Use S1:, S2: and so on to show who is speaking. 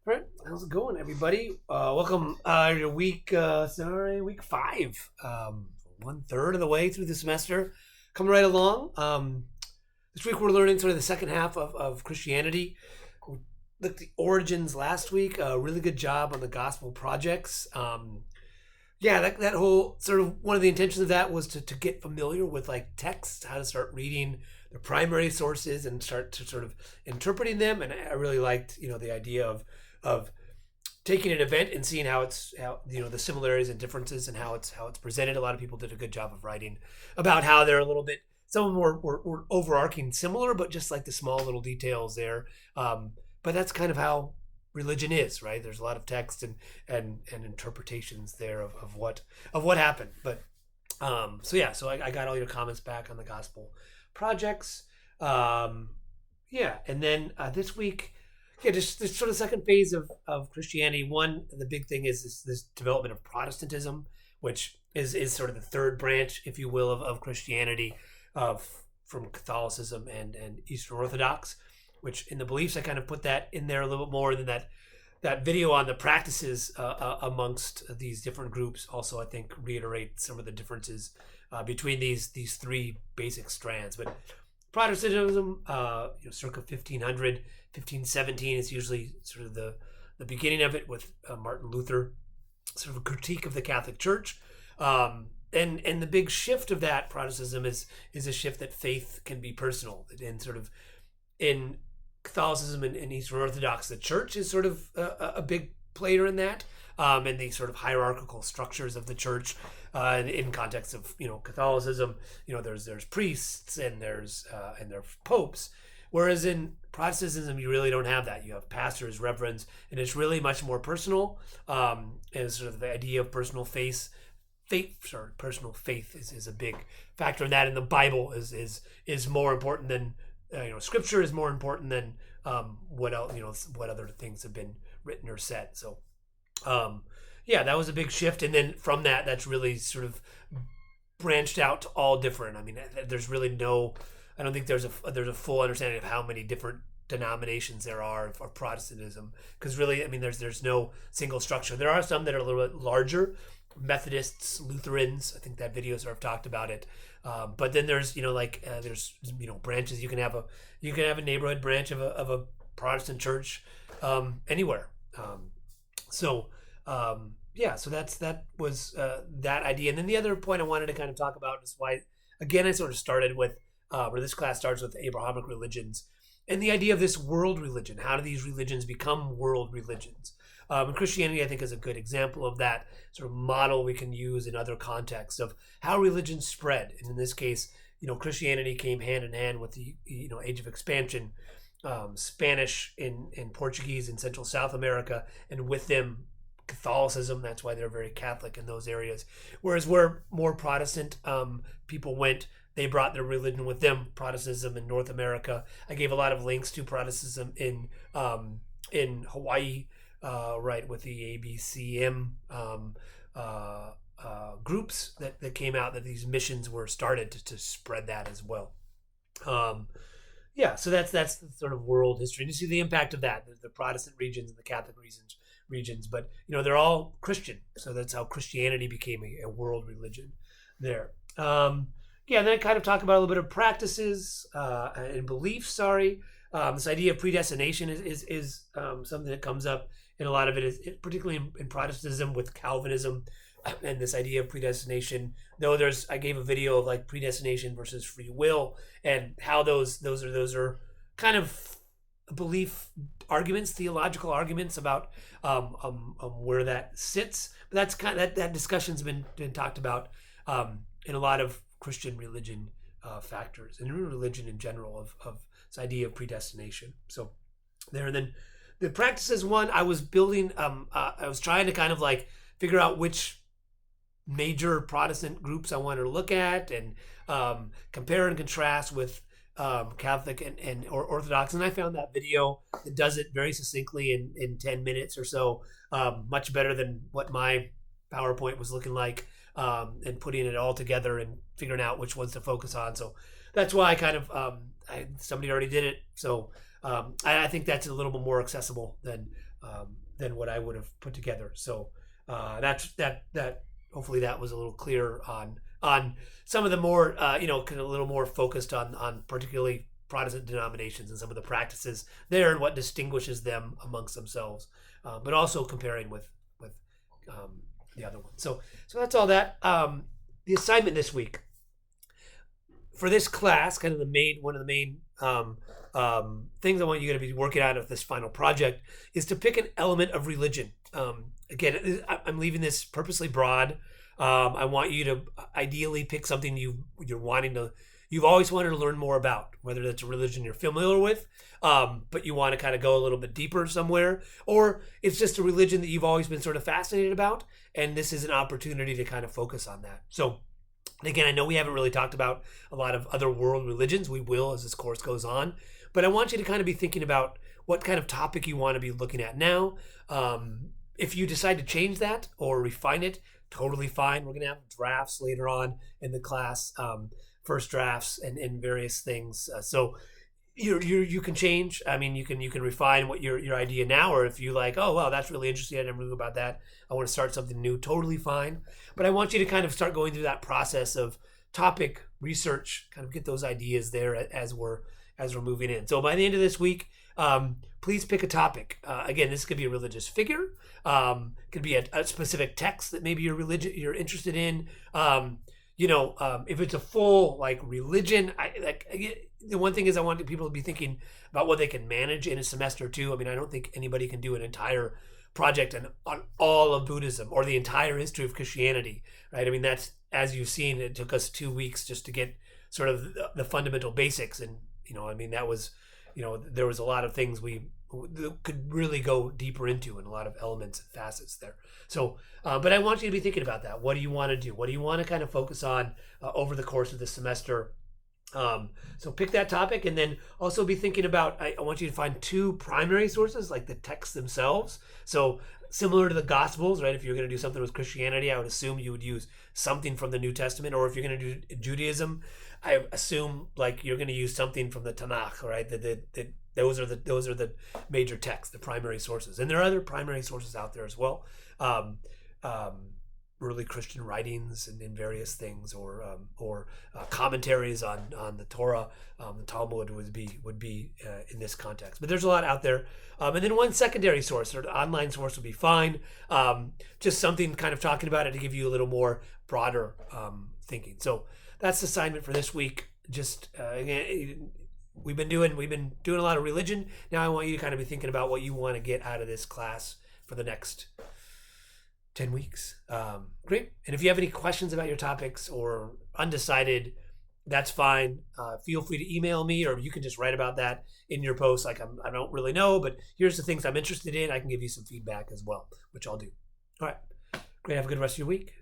S1: All right, how's it going, everybody? Welcome to week 5. 1/3 of the way through the semester, coming right along. This week we're learning sort of the second half of Christianity. We looked at the origins last week. Really good job on the gospel projects. Yeah, that whole sort of one of the intentions of that was to get familiar with like texts, how to start reading the primary sources and start to sort of interpreting them. And I really liked, the idea of taking an event and seeing how the similarities and differences and how it's presented. A lot of people did a good job of writing about how they're a little bit. Some of them were overarching similar, but just like the small little details there. But that's kind of how religion is, right? There's a lot of text and interpretations there of what happened. But so I got all your comments back on the gospel projects. And then this week, just this sort of second phase of Christianity. One, the big thing is this development of Protestantism, which is sort of the third branch, if you will, of Christianity, from Catholicism and Eastern Orthodox. Which in the beliefs I kind of put that in there a little bit more than that video on the practices amongst these different groups. Also, I think reiterate some of the differences between these three basic strands. But Protestantism, circa 1500, 1517 is usually sort of the beginning of it with Martin Luther, sort of a critique of the Catholic Church. And the big shift of that Protestantism is a shift that faith can be personal, and sort of in Catholicism and Eastern Orthodox, the church is sort of a big player in that, and the sort of hierarchical structures of the church. In context of Catholicism, there's priests and there's popes, whereas in Protestantism you really don't have that. You have pastors, reverends, and it's really much more personal. And sort of the idea of personal faith. Personal faith is a big factor in that, and the Bible is more important than. Scripture is more important than what else, what other things have been written or said. So, that was a big shift. And then from that's really sort of branched out to all different. I mean, there's really I don't think there's a full understanding of how many different denominations there are of Protestantism. Because really, I mean, there's no single structure. There are some that are a little bit larger. Methodists, Lutherans, I think that video sort of talked about it. But then there's there's branches. You can have a neighborhood branch of a Protestant church anywhere. So that was that idea. And then the other point I wanted to kind of talk about is why, again, I sort of started with where this class starts with Abrahamic religions and the idea of this world religion. How do these religions become world religions? And Christianity, I think, is a good example of that sort of model we can use in other contexts of how religions spread. And in this case, Christianity came hand in hand with the age of expansion, Spanish and Portuguese in Central South America, and with them Catholicism. That's why they're very Catholic in those areas. Whereas where more Protestant people went, they brought their religion with them. Protestantism in North America. I gave a lot of links to Protestantism in Hawaii. Right, with the ABCM groups that came out, that these missions were started to spread that as well. So that's the sort of world history. And you see the impact of that, the Protestant regions and the Catholic regions, but they're all Christian. So that's how Christianity became a world religion there. And then I kind of talk about a little bit of practices and beliefs. This idea of predestination is something that comes up. And a lot of it is particularly in Protestantism with Calvinism and this idea of predestination. Though I gave a video of like predestination versus free will and how those are kind of belief arguments, theological arguments about where that sits. But that's kind of that discussion's been talked about in a lot of Christian religion factors and religion in general of this idea of predestination. So there, and then. The practices one, I was building, I was trying to kind of like figure out which major Protestant groups I wanted to look at and compare and contrast with Catholic or Orthodox. And I found that video that does it very succinctly in 10 minutes or so, much better than what my PowerPoint was looking like, and putting it all together and figuring out which ones to focus on. So that's why I kind of, somebody already did it. So I think that's a little bit more accessible than what I would have put together. So that's that. Hopefully, that was a little clearer on some of the more kind of a little more focused on particularly Protestant denominations and some of the practices there and what distinguishes them amongst themselves, but also comparing with the other one. So that's all that. The assignment this week for this class, kind of one of the main things I want you to be working out of this final project is to pick an element of religion. Again, I'm leaving this purposely broad. I want you to ideally pick something you've always wanted to learn more about, whether that's a religion you're familiar with, but you want to kind of go a little bit deeper somewhere, or it's just a religion that you've always been sort of fascinated about, and this is an opportunity to kind of focus on that. So again, I know we haven't really talked about a lot of other world religions. We will as this course goes on, but I want you to kind of be thinking about what kind of topic you want to be looking at now. If you decide to change that or refine it, totally fine. We're going to have drafts later on in the class, first drafts and various things. So you can change. I mean, you can refine what your idea now, or if you like, oh wow, that's really interesting, I never knew about that, I want to start something new, totally fine. But I want you to kind of start going through that process of topic research, kind of get those ideas there as we're moving in. So by the end of this week, please pick a topic. Again, this could be a religious figure, could be a specific text that maybe you're interested in. If it's a full like religion, the one thing is I want people to be thinking about what they can manage in a semester too. I mean, I don't think anybody can do an entire project on all of Buddhism or the entire history of Christianity, right? I mean, that's, as you've seen, it took us 2 weeks just to get sort of the fundamental basics. And, I mean, that was, there was a lot of things we could really go deeper into and a lot of elements and facets there. So, but I want you to be thinking about that. What do you want to do? What do you want to kind of focus on over the course of the semester? So pick that topic, and then also be thinking about, I want you to find 2 primary sources, like the texts themselves. So similar to the Gospels, right? If you're going to do something with Christianity, I would assume you would use something from the New Testament, or if you're going to do Judaism, I assume like you're going to use something from the Tanakh, right? Those are the major texts, the primary sources, and there are other primary sources out there as well. Early Christian writings and in various things, or commentaries on the Torah, the Talmud would be in this context. But there's a lot out there, and then one secondary source or online source would be fine. Just something kind of talking about it to give you a little more broader thinking. So that's the assignment for this week. Just again, we've been doing a lot of religion. Now I want you to kind of be thinking about what you want to get out of this class for the next 10 weeks. Great. And if you have any questions about your topics or undecided, that's fine. Feel free to email me, or you can just write about that in your post. Like, I don't really know, but here's the things I'm interested in. I can give you some feedback as well, which I'll do. All right. Great. Have a good rest of your week.